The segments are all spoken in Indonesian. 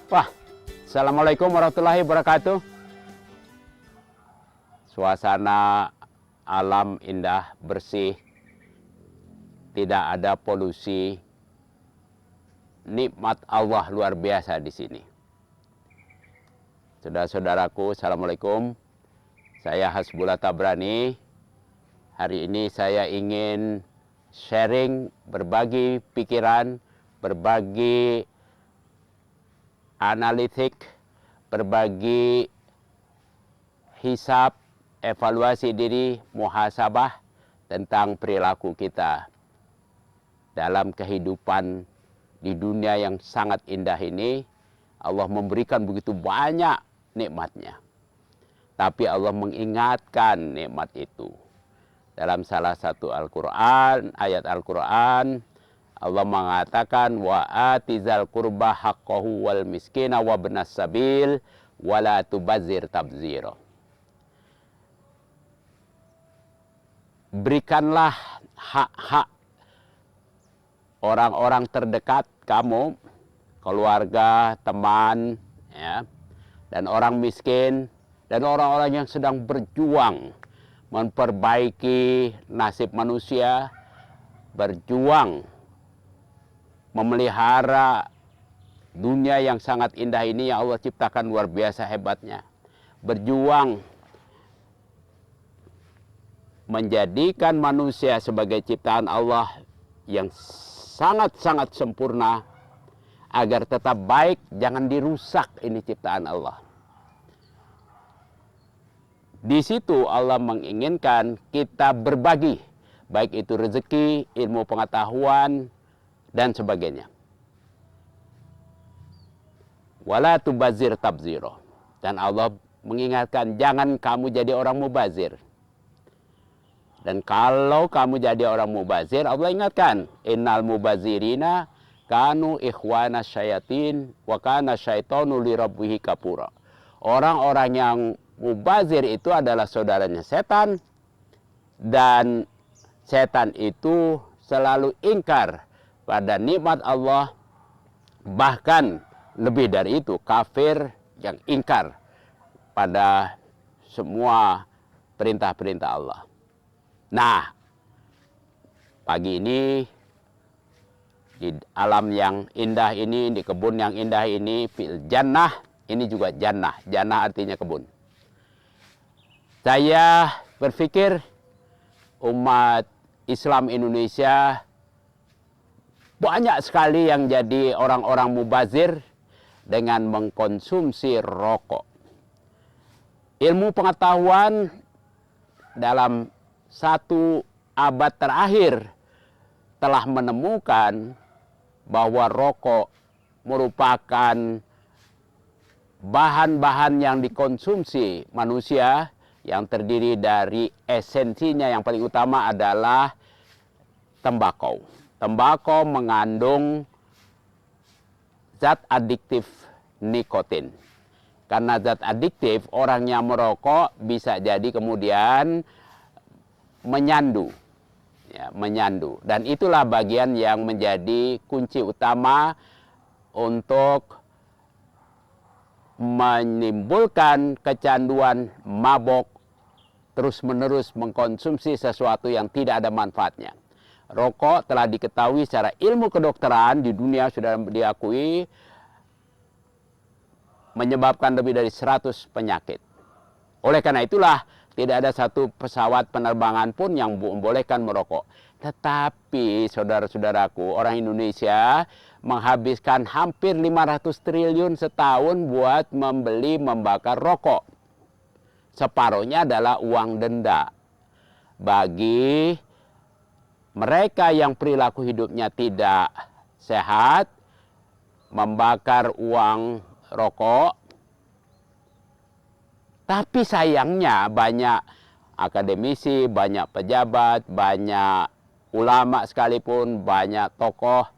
Wah, Assalamualaikum warahmatullahi wabarakatuh. Suasana alam indah, bersih, tidak ada polusi. Nikmat Allah luar biasa di sini. Saudara-saudaraku, Assalamualaikum. Saya Hasbullah Tabrani. Hari ini saya ingin sharing, berbagi pikiran, berbagi analitik, berbagi hisab, evaluasi diri, muhasabah tentang perilaku kita dalam kehidupan di dunia yang sangat indah ini. Allah memberikan begitu banyak nikmatnya, tapi Allah mengingatkan nikmat itu dalam salah satu Al-Quran, ayat Al-Quran. Allah mengatakan wa atizal qurba haqqahu wal miskina wa ibnas sabil wa la tubazzir tabzira. Berikanlah hak-hak orang-orang terdekat kamu, keluarga, teman, ya, dan orang miskin, dan orang-orang yang sedang berjuang memperbaiki nasib manusia, berjuang memelihara dunia yang sangat indah ini yang Allah ciptakan luar biasa hebatnya. Berjuang menjadikan manusia sebagai ciptaan Allah yang sangat-sangat sempurna agar tetap baik, jangan dirusak ini ciptaan Allah. Di situ Allah menginginkan kita berbagi, baik itu rezeki, ilmu pengetahuan, dan sebagainya. Wala tubazir tabziro. Dan Allah mengingatkan, jangan kamu jadi orang mubazir. Dan kalau kamu jadi orang mubazir, Allah ingatkan, innal mubazirina kanu ikhwana syayatin wa kana syaitanu lirabbihi kapura. Orang-orang yang mubazir itu adalah saudaranya setan, dan setan itu selalu ingkar pada nikmat Allah, bahkan lebih dari itu, kafir yang ingkar pada semua perintah-perintah Allah. Nah, pagi ini di alam yang indah ini, di kebun yang indah ini, fil jannah, ini juga jannah. Jannah artinya kebun. Saya berpikir umat Islam Indonesia banyak sekali yang jadi orang-orang mubazir dengan mengkonsumsi rokok. Ilmu pengetahuan dalam satu abad terakhir telah menemukan bahwa rokok merupakan bahan-bahan yang dikonsumsi manusia yang terdiri dari esensinya yang paling utama adalah tembakau. Tembakau mengandung zat adiktif nikotin. Karena zat adiktif, orang yang merokok bisa jadi kemudian menyandu. Ya, menyandu. Dan itulah bagian yang menjadi kunci utama untuk menimbulkan kecanduan mabok, terus-menerus mengkonsumsi sesuatu yang tidak ada manfaatnya. Rokok telah diketahui secara ilmu kedokteran di dunia sudah diakui menyebabkan lebih dari 100 penyakit. Oleh karena itulah tidak ada satu pesawat penerbangan pun yang membolehkan merokok. Tetapi saudara-saudaraku, orang Indonesia menghabiskan hampir 500 triliun setahun buat membakar rokok. Separuhnya adalah uang denda. Bagi mereka yang perilaku hidupnya tidak sehat, membakar uang rokok. Tapi sayangnya banyak akademisi, banyak pejabat, banyak ulama sekalipun, banyak tokoh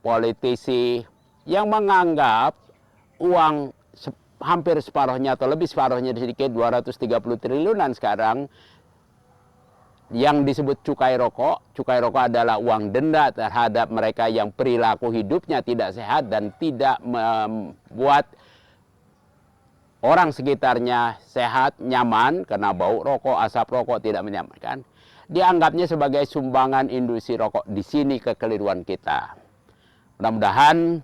politisi yang menganggap uang hampir separuhnya atau lebih separuhnya sedikit, 230 triliunan sekarang, yang disebut cukai rokok. Cukai rokok adalah uang denda terhadap mereka yang perilaku hidupnya tidak sehat dan tidak membuat orang sekitarnya sehat, nyaman, karena bau rokok, asap rokok tidak menyamankan. Dianggapnya sebagai sumbangan industri rokok. Di sini kekeliruan kita. Mudah-mudahan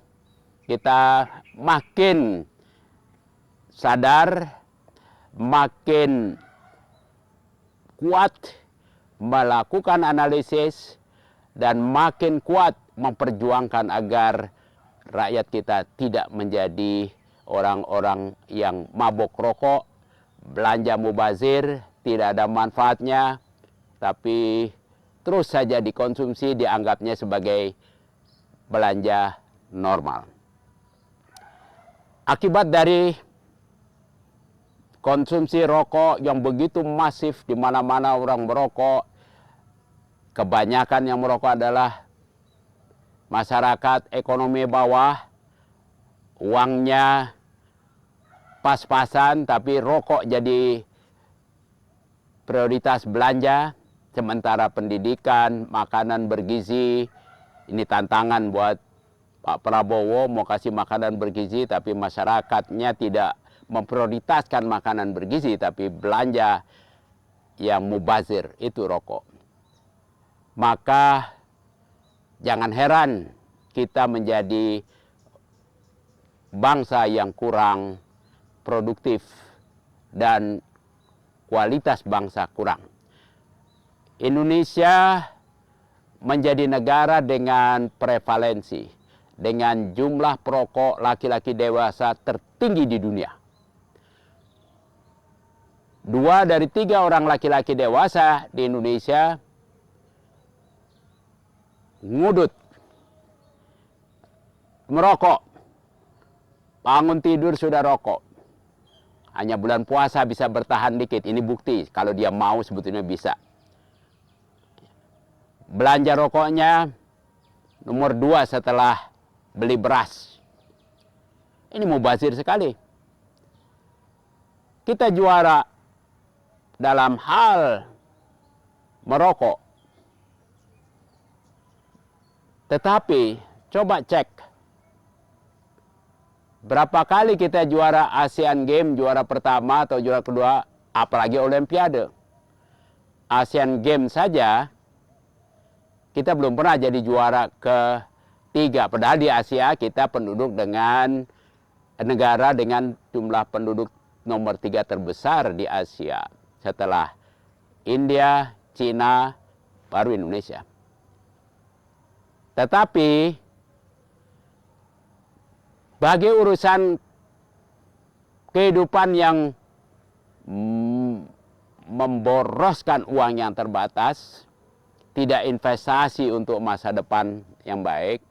kita makin sadar, makin kuat melakukan analisis, dan makin kuat memperjuangkan agar rakyat kita tidak menjadi orang-orang yang mabuk rokok, belanja mubazir, tidak ada manfaatnya, tapi terus saja dikonsumsi, dianggapnya sebagai belanja normal. Akibat dari konsumsi rokok yang begitu masif, di mana-mana orang merokok, kebanyakan yang merokok adalah masyarakat ekonomi bawah, uangnya pas-pasan, tapi rokok jadi prioritas belanja, sementara pendidikan, makanan bergizi, ini tantangan buat Pak Prabowo, mau kasih makanan bergizi, tapi masyarakatnya tidak memprioritaskan makanan bergizi, tapi belanja yang mubazir, itu rokok. Maka jangan heran kita menjadi bangsa yang kurang produktif dan kualitas bangsa kurang. Indonesia menjadi negara dengan prevalensi, dengan jumlah perokok laki-laki dewasa tertinggi di dunia. 2 dari 3 orang laki-laki dewasa di Indonesia ngudut, merokok, bangun tidur sudah rokok. Hanya bulan puasa bisa bertahan dikit, ini bukti kalau dia mau sebetulnya bisa. Belanja rokoknya nomor 2 setelah beli beras. Ini mubazir sekali. Kita juara dalam hal merokok. Tetapi coba cek berapa kali kita juara Asian Games, juara pertama atau juara kedua, apalagi Olimpiade. Asian Games saja kita belum pernah jadi juara ke-3. Padahal di Asia kita penduduk dengan negara dengan jumlah penduduk nomor 3 terbesar di Asia. Setelah India, Cina, baru Indonesia. Tetapi bagi urusan kehidupan yang memboroskan uang yang terbatas, tidak investasi untuk masa depan yang baik,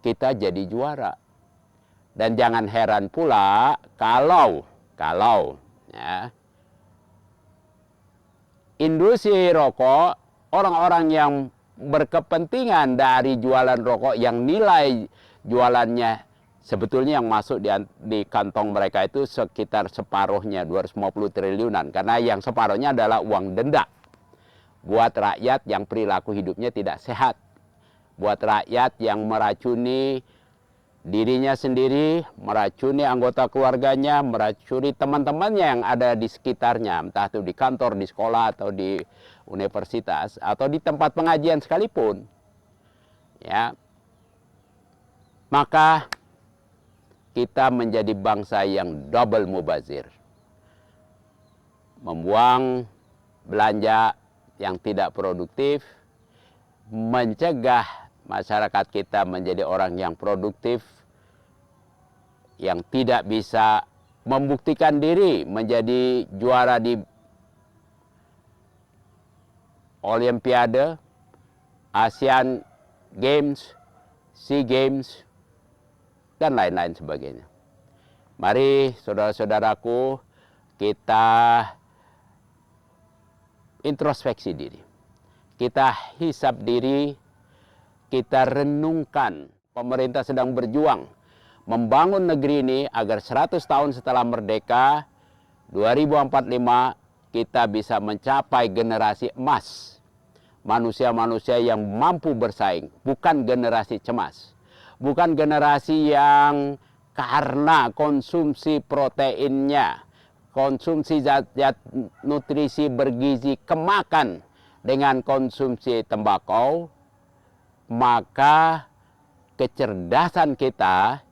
kita jadi juara. Dan jangan heran pula kalau ya, industri rokok, orang-orang yang berkepentingan dari jualan rokok yang nilai jualannya sebetulnya yang masuk di kantong mereka itu sekitar separuhnya, 250 triliunan. Karena yang separuhnya adalah uang denda buat rakyat yang perilaku hidupnya tidak sehat, buat rakyat yang meracuni dirinya sendiri, meracuni anggota keluarganya, meracuni teman-temannya yang ada di sekitarnya, entah itu di kantor, di sekolah, atau di universitas, atau di tempat pengajian sekalipun. Ya, maka kita menjadi bangsa yang double mubazir, membuang belanja yang tidak produktif, mencegah masyarakat kita menjadi orang yang produktif, yang tidak bisa membuktikan diri menjadi juara di Olimpiade, Asian Games, SEA Games, dan lain-lain sebagainya. Mari saudara-saudaraku, kita introspeksi diri. Kita hisap diri, kita renungkan. Pemerintah sedang berjuang membangun negeri ini agar 100 tahun setelah merdeka, 2045, kita bisa mencapai generasi emas. Manusia-manusia yang mampu bersaing, bukan generasi cemas. Bukan generasi yang karena konsumsi proteinnya, konsumsi zat-zat nutrisi bergizi kemakan dengan konsumsi tembakau, maka kecerdasan kita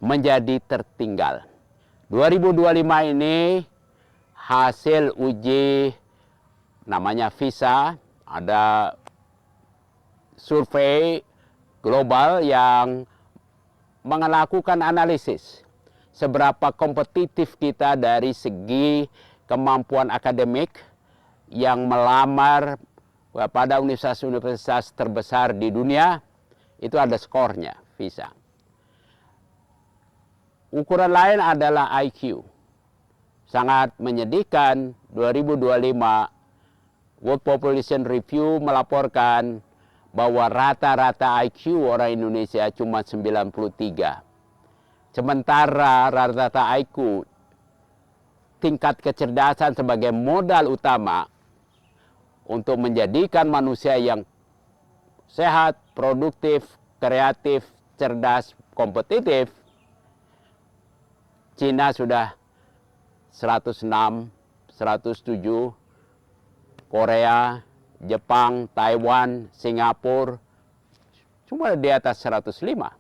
menjadi tertinggal. 2025 ini hasil uji namanya PISA, ada survei global yang melakukan analisis seberapa kompetitif kita dari segi kemampuan akademik yang melamar pada universitas-universitas terbesar di dunia. Itu ada skornya PISA. Ukuran lain adalah IQ. Sangat menyedihkan, 2025 World Population Review melaporkan bahwa rata-rata IQ orang Indonesia cuma 93. Sementara rata-rata IQ, tingkat kecerdasan sebagai modal utama untuk menjadikan manusia yang sehat, produktif, kreatif, cerdas, kompetitif, Cina sudah 106, 107, Korea, Jepang, Taiwan, Singapura, cuma di atas 105.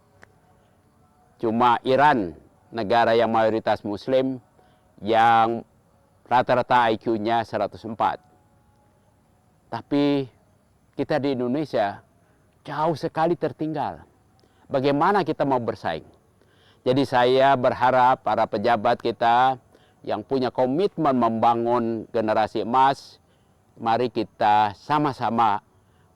Cuma Iran, negara yang mayoritas Muslim, yang rata-rata IQ-nya 104. Tapi kita di Indonesia jauh sekali tertinggal. Bagaimana kita mau bersaing? Jadi saya berharap para pejabat kita yang punya komitmen membangun generasi emas, mari kita sama-sama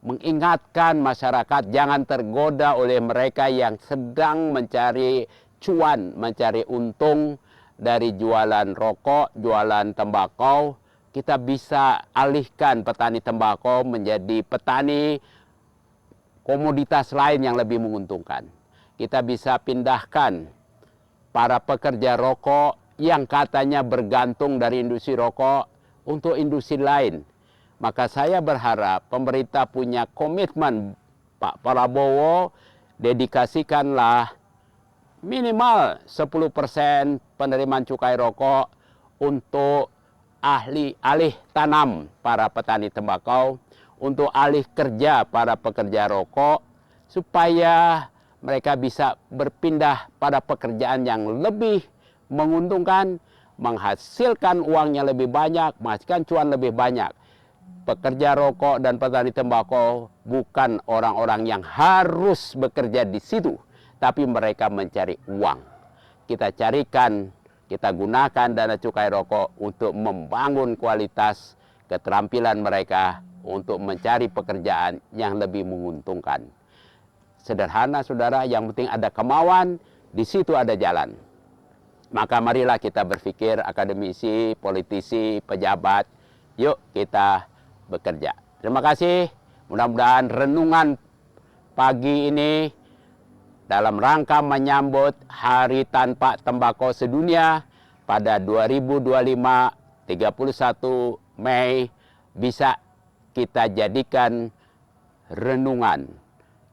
mengingatkan masyarakat jangan tergoda oleh mereka yang sedang mencari cuan, mencari untung dari jualan rokok, jualan tembakau. Kita bisa alihkan petani tembakau menjadi petani komoditas lain yang lebih menguntungkan. Kita bisa pindahkan para pekerja rokok yang katanya bergantung dari industri rokok untuk industri lain. Maka saya berharap pemerintah punya komitmen, Pak Prabowo, dedikasikanlah minimal 10% penerimaan cukai rokok untuk alih tanam para petani tembakau, untuk alih kerja para pekerja rokok, supaya mereka bisa berpindah pada pekerjaan yang lebih menguntungkan, menghasilkan uangnya lebih banyak, menghasilkan cuan lebih banyak. Pekerja rokok dan petani tembakau bukan orang-orang yang harus bekerja di situ, tapi mereka mencari uang. Kita carikan, kita gunakan dana cukai rokok untuk membangun kualitas keterampilan mereka untuk mencari pekerjaan yang lebih menguntungkan. Sederhana, saudara, yang penting ada kemauan, di situ ada jalan. Maka marilah kita berpikir, akademisi, politisi, pejabat, yuk kita bekerja. Terima kasih. Mudah-mudahan renungan pagi ini dalam rangka menyambut Hari Tanpa Tembakau Sedunia pada 2025, 31 Mei, bisa kita jadikan renungan.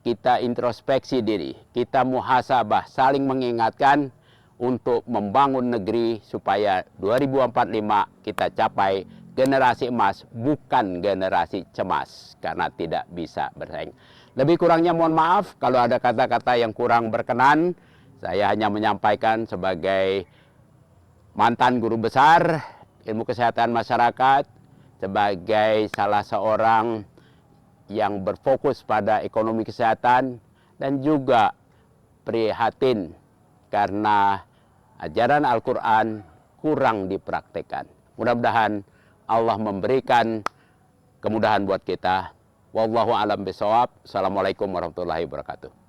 Kita introspeksi diri, kita muhasabah, saling mengingatkan untuk membangun negeri supaya 2045 kita capai generasi emas, bukan generasi cemas, karena tidak bisa bersaing. Lebih kurangnya mohon maaf kalau ada kata-kata yang kurang berkenan. Saya hanya menyampaikan sebagai mantan guru besar ilmu kesehatan masyarakat, sebagai salah seorang yang berfokus pada ekonomi kesehatan, dan juga prihatin karena ajaran Al-Quran kurang dipraktekkan. Mudah-mudahan Allah memberikan kemudahan buat kita. Wallahu a'lam bishawab. Assalamualaikum warahmatullahi wabarakatuh.